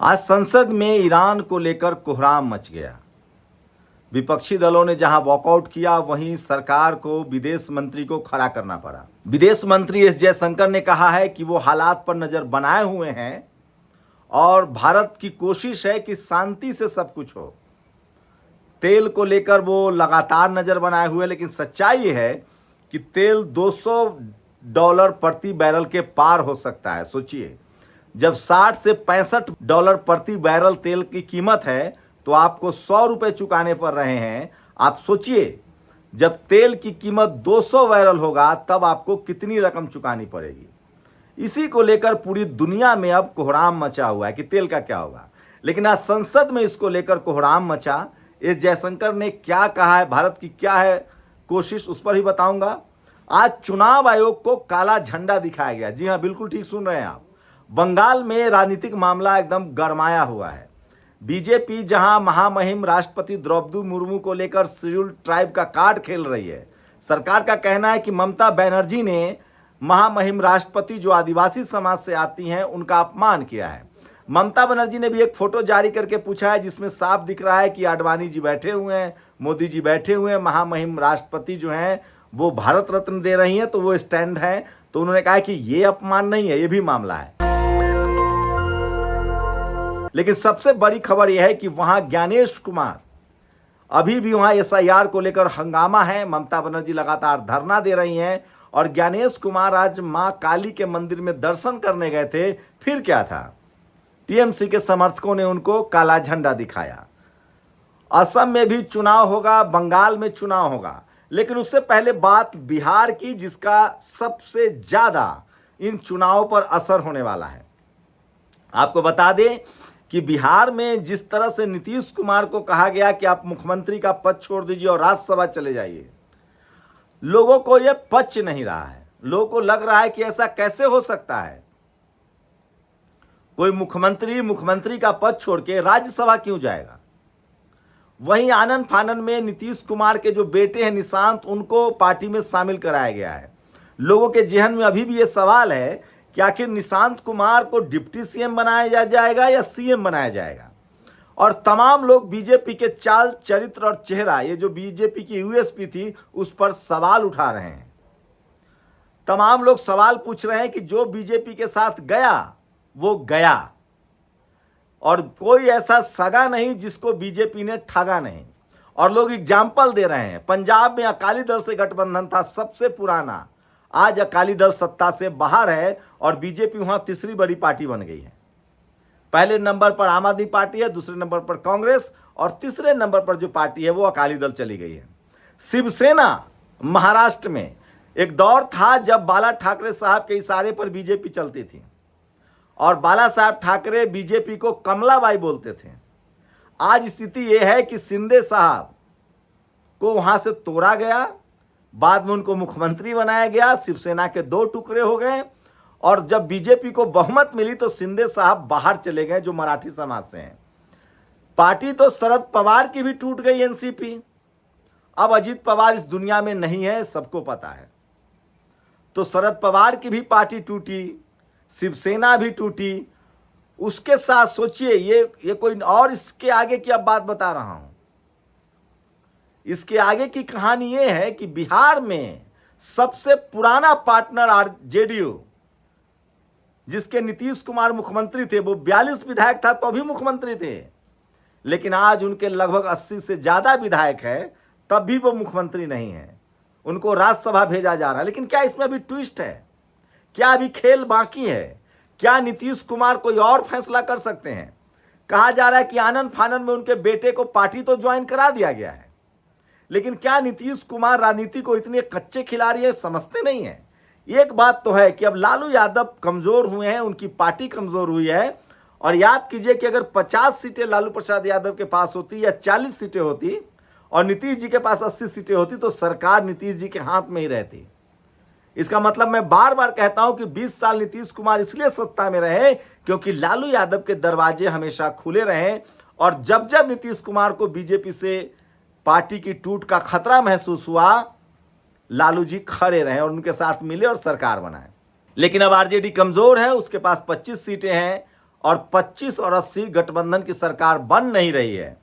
आज संसद में ईरान को लेकर कोहराम मच गया। विपक्षी दलों ने जहां वॉकआउट किया, वहीं सरकार को विदेश मंत्री को खड़ा करना पड़ा। विदेश मंत्री एस जयशंकर ने कहा है कि वो हालात पर नजर बनाए हुए हैं और भारत की कोशिश है कि शांति से सब कुछ हो। तेल को लेकर वो लगातार नजर बनाए हुए, लेकिन सच्चाई ये है कि तेल $200 प्रति बैरल के पार हो सकता है। सोचिए, जब 60 से $65 प्रति बैरल तेल की कीमत है तो आपको $100 चुकाने पड़ रहे हैं। आप सोचिए, जब तेल की कीमत 200 बैरल होगा तब आपको कितनी रकम चुकानी पड़ेगी। इसी को लेकर पूरी दुनिया में अब कोहराम मचा हुआ है कि तेल का क्या होगा। लेकिन आज संसद में इसको लेकर कोहराम मचा। एस जयशंकर ने क्या कहा है, भारत की क्या है कोशिश, उस पर ही बताऊंगा। आज चुनाव आयोग को काला झंडा दिखाया गया। जी हाँ, बिल्कुल ठीक सुन रहे हैं आप। बंगाल में राजनीतिक मामला एकदम गरमाया हुआ है। बीजेपी जहां महामहिम राष्ट्रपति द्रौपदी मुर्मू को लेकर शेड्यूल्ड ट्राइब का कार्ड खेल रही है। सरकार का कहना है कि ममता बनर्जी ने महामहिम राष्ट्रपति जो आदिवासी समाज से आती हैं उनका अपमान किया है। ममता बनर्जी ने भी एक फोटो जारी करके पूछा है जिसमें साफ दिख रहा है कि आडवाणी जी बैठे हुए हैं, मोदी जी बैठे हुए हैं, महामहिम राष्ट्रपति जो हैं वो भारत रत्न दे रही हैं, तो वो स्टैंड है। तो उन्होंने कहा कि ये अपमान नहीं है, ये भी मामला है। लेकिन सबसे बड़ी खबर यह है कि वहां ज्ञानेश कुमार, अभी भी वहां SIR को लेकर हंगामा है। ममता बनर्जी लगातार धरना दे रही हैं और ज्ञानेश कुमार आज मां काली के मंदिर में दर्शन करने गए थे। फिर क्या था, टीएमसी के समर्थकों ने उनको काला झंडा दिखाया। असम में भी चुनाव होगा, बंगाल में चुनाव होगा, लेकिन उससे पहले बात बिहार की, जिसका सबसे ज्यादा इन चुनावों पर असर होने वाला है। आपको बता दें कि बिहार में जिस तरह से नीतीश कुमार को कहा गया कि आप मुख्यमंत्री का पद छोड़ दीजिए और राज्यसभा चले जाइए, लोगों को यह पच नहीं रहा है। लोगों को लग रहा है कि ऐसा कैसे हो सकता है, कोई मुख्यमंत्री का पद छोड़ के राज्यसभा क्यों जाएगा। वहीं आनन फानन में नीतीश कुमार के जो बेटे हैं निशांत, उनको पार्टी में शामिल कराया गया है। लोगों के जहन में अभी भी ये सवाल है कि आखिर निशांत कुमार को डिप्टी सीएम बनाया जाएगा या सीएम बनाया जाएगा। और तमाम लोग बीजेपी के चाल चरित्र और चेहरा, ये जो बीजेपी की यूएसपी थी, उस पर सवाल उठा रहे हैं। तमाम लोग सवाल पूछ रहे हैं कि जो बीजेपी के साथ गया वो गया, और कोई ऐसा सगा नहीं जिसको बीजेपी ने ठगा नहीं। और लोग एग्जाम्पल दे रहे हैं। पंजाब में अकाली दल से गठबंधन था सबसे पुराना, आज अकाली दल सत्ता से बाहर है और बीजेपी वहां तीसरी बड़ी पार्टी बन गई है। पहले नंबर पर आम आदमी पार्टी है, दूसरे नंबर पर कांग्रेस, और तीसरे नंबर पर जो पार्टी है वो अकाली दल चली गई है। शिवसेना महाराष्ट्र में एक दौर था जब बाला ठाकरे साहब के इशारे पर बीजेपी चलती थी और बाला साहब ठाकरे बीजेपी को कमलाबाई बोलते थे। आज स्थिति यह है कि शिंदे साहब को वहां से तोड़ा गया, बाद में उनको मुख्यमंत्री बनाया गया, शिवसेना के 2 टुकड़े हो गए, और जब बीजेपी को बहुमत मिली तो शिंदे साहब बाहर चले गए, जो मराठी समाज से हैं। पार्टी तो शरद पवार की भी टूट गई, एनसीपी। अब अजीत पवार इस दुनिया में नहीं है, सबको पता है। तो शरद पवार की भी पार्टी टूटी, शिवसेना भी टूटी। उसके साथ सोचिए, ये कोई और, इसके आगे की अब बात बता रहा हूं। इसके आगे की कहानी यह है कि बिहार में सबसे पुराना पार्टनर जेडीयू, जिसके नीतीश कुमार मुख्यमंत्री थे, वो 42 विधायक था तो भी मुख्यमंत्री थे, लेकिन आज उनके लगभग 80 से ज्यादा विधायक है, तब भी वो मुख्यमंत्री नहीं है। उनको राज्यसभा भेजा जा रहा है। लेकिन क्या इसमें अभी ट्विस्ट है? क्या अभी खेल बाकी है? क्या नीतीश कुमार कोई और फैसला कर सकते हैं? कहा जा रहा है कि आनन फानन में उनके बेटे को पार्टी तो ज्वाइन करा दिया गया है, लेकिन क्या नीतीश कुमार राजनीति को इतने कच्चे खिलाड़ी है, समझते नहीं है। एक बात तो है कि अब लालू यादव कमजोर हुए हैं, उनकी पार्टी कमजोर हुई है। और याद कीजिए कि अगर 50 सीटें लालू प्रसाद यादव के पास होती या 40 सीटें होती और नीतीश जी के पास 80 सीटें होती तो सरकार नीतीश जी के हाथ में ही रहती। इसका मतलब मैं बार बार कहता हूं कि 20 साल नीतीश कुमार इसलिए सत्ता में रहे क्योंकि लालू यादव के दरवाजे हमेशा खुले रहे, और जब जब नीतीश कुमार को बीजेपी से पार्टी की टूट का खतरा महसूस हुआ, लालू जी खड़े रहे और उनके साथ मिले और सरकार बनाए। लेकिन अब आरजेडी कमजोर है, उसके पास 25 सीटें हैं और 25 और 80 गठबंधन की सरकार बन नहीं रही है।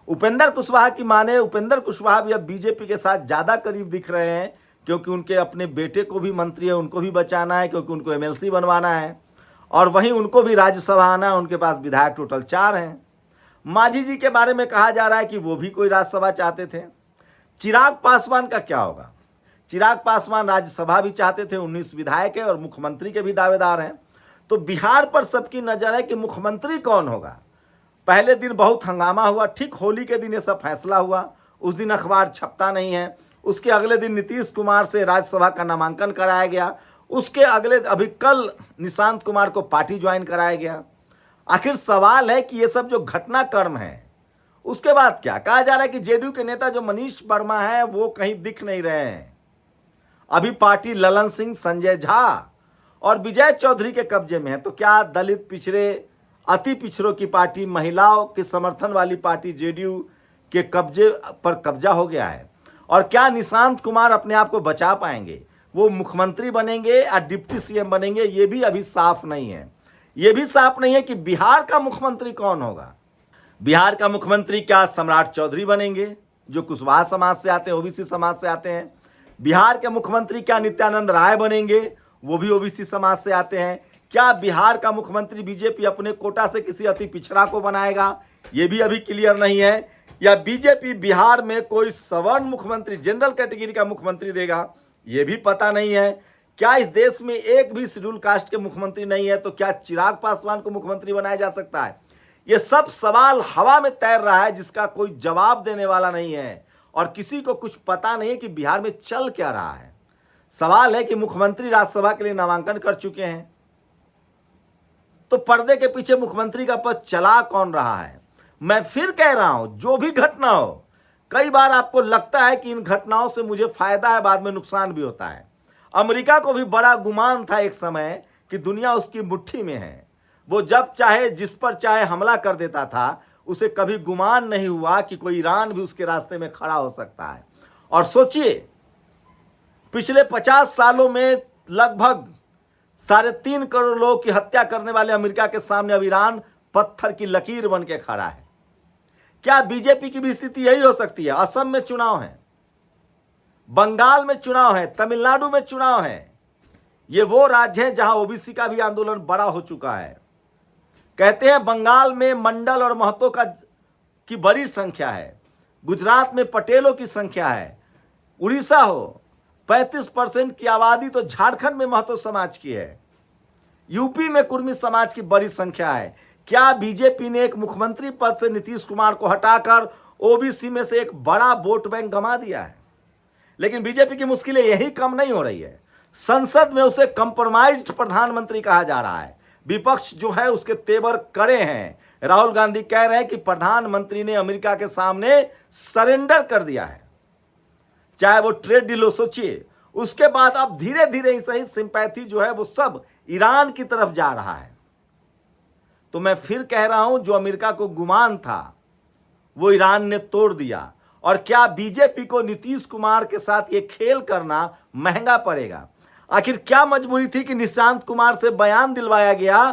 उपेंद्र कुशवाहा की माने उपेंद्र कुशवाहा भी अब बीजेपी के साथ ज्यादा करीब दिख रहे हैं, क्योंकि उनके अपने बेटे को भी मंत्री है, उनको भी बचाना है, क्योंकि उनको एमएलसी बनवाना है, और वहीं उनको भी राज्यसभा आना है। उनके पास विधायक टोटल 4 हैं। मांझी जी के बारे में कहा जा रहा है कि वो भी कोई राज्यसभा चाहते थे। चिराग पासवान का क्या होगा? चिराग पासवान राज्यसभा भी चाहते थे, 19 विधायक है और मुख्यमंत्री के भी दावेदार हैं। तो बिहार पर सबकी नजर है कि मुख्यमंत्री कौन होगा। पहले दिन बहुत हंगामा हुआ, ठीक होली के दिन ये सब फैसला हुआ। उस दिन अखबार छपता नहीं है। उसके अगले दिन नीतीश कुमार से राज्यसभा का नामांकन कराया गया। उसके अगले अभी कल निशांत कुमार को पार्टी ज्वाइन कराया गया। आखिर सवाल है कि ये सब जो घटनाक्रम है, उसके बाद क्या कहा जा रहा है कि जेडीयू के नेता जो मनीष वर्मा है वो कहीं दिख नहीं रहे हैं। अभी पार्टी ललन सिंह, संजय झा और विजय चौधरी के कब्जे में है। तो क्या दलित, पिछड़े, अति पिछड़ों की पार्टी, महिलाओं के समर्थन वाली पार्टी जेडीयू के कब्जे पर कब्जा हो गया है? और क्या निशांत कुमार अपने आप को बचा पाएंगे? वो मुख्यमंत्री बनेंगे या डिप्टी सीएम बनेंगे, ये भी अभी साफ नहीं है। ये भी साफ नहीं है कि बिहार का मुख्यमंत्री कौन होगा। बिहार का मुख्यमंत्री क्या सम्राट चौधरी बनेंगे, जो कुशवाहा समाज से आते हैं, ओबीसी समाज से आते हैं? बिहार के मुख्यमंत्री क्या नित्यानंद राय बनेंगे, वो भी ओबीसी समाज से आते हैं? क्या बिहार का मुख्यमंत्री बीजेपी अपने कोटा से किसी अति पिछड़ा को बनाएगा? ये भी अभी क्लियर नहीं है। या बीजेपी बिहार में कोई सवर्ण मुख्यमंत्री, जनरल कैटेगरी का मुख्यमंत्री देगा, ये भी पता नहीं है। क्या इस देश में एक भी शेड्यूल कास्ट के मुख्यमंत्री नहीं है? तो क्या चिराग पासवान को मुख्यमंत्री बनाया जा सकता है? ये सब सवाल हवा में तैर रहा है, जिसका कोई जवाब देने वाला नहीं है और किसी को कुछ पता नहीं है कि बिहार में चल क्या रहा है। सवाल है कि मुख्यमंत्री राज्यसभा के लिए नामांकन कर चुके हैं, तो पर्दे के पीछे मुख्यमंत्री का पद चला कौन रहा है? मैं फिर कह रहा हूं, जो भी घटना हो, कई बार आपको लगता है कि इन घटनाओं से मुझे फायदा है, बाद में नुकसान भी होता है। अमेरिका को भी बड़ा गुमान था एक समय कि दुनिया उसकी मुट्ठी में है। वो जब चाहे जिस पर चाहे हमला कर देता था। उसे कभी गुमान नहीं हुआ कि कोई ईरान भी उसके रास्ते में खड़ा हो सकता है। और सोचिए, पिछले 50 सालों में लगभग 3.5 करोड़ लोगों की हत्या करने वाले अमेरिका के सामने अब ईरान पत्थर की लकीर बन के खड़ा है। क्या बीजेपी की भी स्थिति यही हो सकती है? असम में चुनाव है, बंगाल में चुनाव है, तमिलनाडु में चुनाव है। ये वो राज्य हैं जहां ओबीसी का भी आंदोलन बड़ा हो चुका है। कहते हैं बंगाल में मंडल और महतो की बड़ी संख्या है, गुजरात में पटेलों की संख्या है, उड़ीसा हो 35% की आबादी तो झारखंड में महतो समाज की है, यूपी में कुर्मी समाज की बड़ी संख्या है। क्या बीजेपी ने एक मुख्यमंत्री पद से नीतीश कुमार को हटाकर ओबीसी में से एक बड़ा वोट बैंक गंवा दिया है? लेकिन बीजेपी की मुश्किलें यही कम नहीं हो रही है। संसद में उसे कंप्रोमाइज्ड प्रधानमंत्री कहा जा रहा है। विपक्ष जो है उसके तेवर कड़े हैं। राहुल गांधी कह रहे हैं कि प्रधानमंत्री ने अमेरिका के सामने सरेंडर कर दिया है, चाहे वो ट्रेड डील हो। सोचिए, उसके बाद अब धीरे धीरे ही सही सिंपैथी जो है वो सब ईरान की तरफ जा रहा है। तो मैं फिर कह रहा हूं, जो अमेरिका को गुमान था वो ईरान ने तोड़ दिया। और क्या बीजेपी को नीतीश कुमार के साथ ये खेल करना महंगा पड़ेगा? आखिर क्या मजबूरी थी कि निशांत कुमार से बयान दिलवाया गया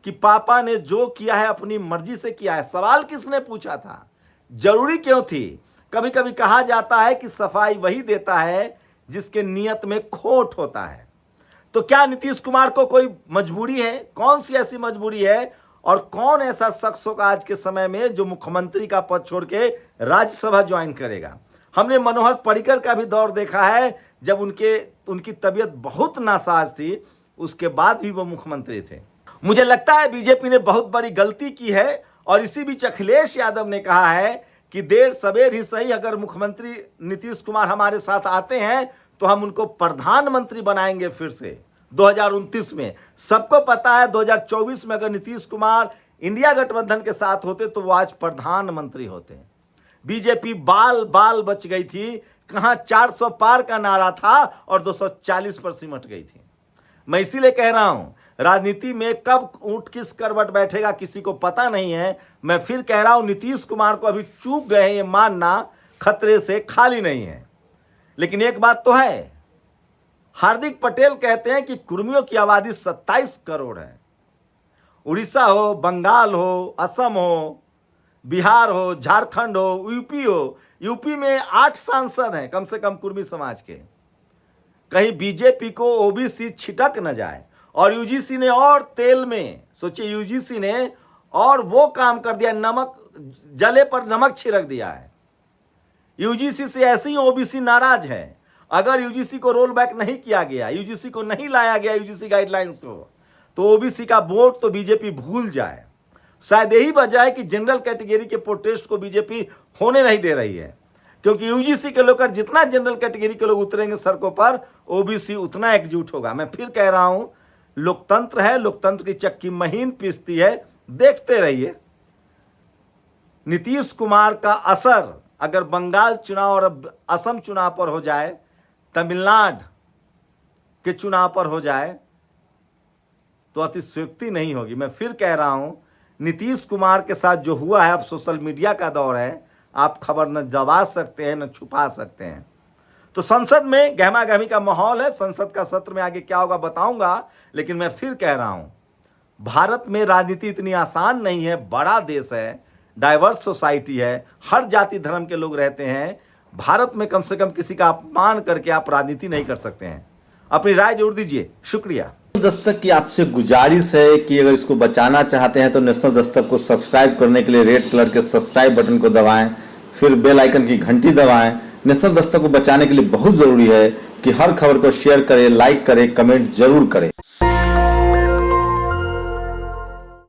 कि पापा ने जो किया है अपनी मर्जी से किया है? सवाल किसने पूछा था? जरूरी क्यों थी? कभी कभी कहा जाता है कि सफाई वही देता है जिसके नियत में खोट होता है। तो क्या नीतीश कुमार को कोई मजबूरी है? कौन सी ऐसी मजबूरी है? और कौन ऐसा शख्स होगा आज के समय में जो मुख्यमंत्री का पद छोड़ के राज्यसभा ज्वाइन करेगा? हमने मनोहर पर्रिकर का भी दौर देखा है, जब उनकी तबीयत बहुत नासाज थी, उसके बाद भी वो मुख्यमंत्री थे। मुझे लगता है बीजेपी ने बहुत बड़ी गलती की है। और इसी बीच अखिलेश यादव ने कहा है कि देर सवेर ही सही, अगर मुख्यमंत्री नीतीश कुमार हमारे साथ आते हैं तो हम उनको प्रधानमंत्री बनाएंगे फिर से 2029 में। सबको पता है 2024 में अगर नीतीश कुमार इंडिया गठबंधन के साथ होते तो वो आज प्रधानमंत्री होते। बीजेपी बाल बाल बच गई थी। कहां 400 पार का नारा था और 240 पर सिमट गई थी। मैं इसीलिए कह रहा हूं, राजनीति में कब ऊंट किस करवट बैठेगा किसी को पता नहीं है। मैं फिर कह रहा हूं, नीतीश कुमार को अभी चूक गए ये मानना खतरे से खाली नहीं है। लेकिन एक बात तो है, हार्दिक पटेल कहते हैं कि कुर्मियों की आबादी 27 करोड़ है। उड़ीसा हो, बंगाल हो, असम हो, बिहार हो, झारखंड हो, यूपी हो। यूपी में 8 सांसद हैं कम से कम कुर्मी समाज के। कहीं बीजेपी को ओबीसी छिटक न जाए। और यूजीसी ने और तेल में, सोचिए यूजीसी ने और वो काम कर दिया, नमक जले पर नमक छिड़क दिया है। यूजीसी से ऐसे ही ओबीसी नाराज है। अगर यूजीसी को रोल बैक नहीं किया गया, यूजीसी को नहीं लाया गया यूजीसी गाइडलाइंस को, तो ओबीसी का वोट तो बीजेपी भूल जाए। शायद यही वजह है कि जनरल कैटेगरी के प्रोटेस्ट को बीजेपी होने नहीं दे रही है, क्योंकि यूजीसी के लोग, जितना जनरल कैटेगरी के लोग उतरेंगे सड़कों पर, ओबीसी उतना एकजुट होगा। मैं फिर कह रहा हूं, लोकतंत्र है, लोकतंत्र की चक्की महीन पीसती है। देखते रहिए नीतीश कुमार का असर अगर बंगाल चुनाव और असम चुनाव पर हो जाए, तमिलनाडु के चुनाव पर हो जाए, तो अतिशयोक्ति नहीं होगी। मैं फिर कह रहा हूं, नीतीश कुमार के साथ जो हुआ है, अब सोशल मीडिया का दौर है, आप खबर न दबा सकते हैं न छुपा सकते हैं। तो संसद में गहमा गहमी का माहौल है। संसद का सत्र में आगे क्या होगा बताऊंगा, लेकिन मैं फिर कह रहा हूं, भारत में राजनीति इतनी आसान नहीं है। बड़ा देश है, डाइवर्स सोसाइटी है, हर जाति धर्म के लोग रहते हैं। भारत में कम से कम किसी का अपमान करके आप राजनीति नहीं कर सकते हैं। अपनी राय जरूर दीजिए। शुक्रिया। दस्तक की आपसे गुजारिश है कि अगर इसको बचाना चाहते हैं तो नेशनल दस्तक को सब्सक्राइब करने के लिए रेड कलर के सब्सक्राइब बटन को दबाएं, फिर बेल आइकन की घंटी दबाएं। नेशनल दस्तक को बचाने के लिए बहुत जरूरी है कि हर खबर को शेयर करें, लाइक करें, कमेंट जरूर करें।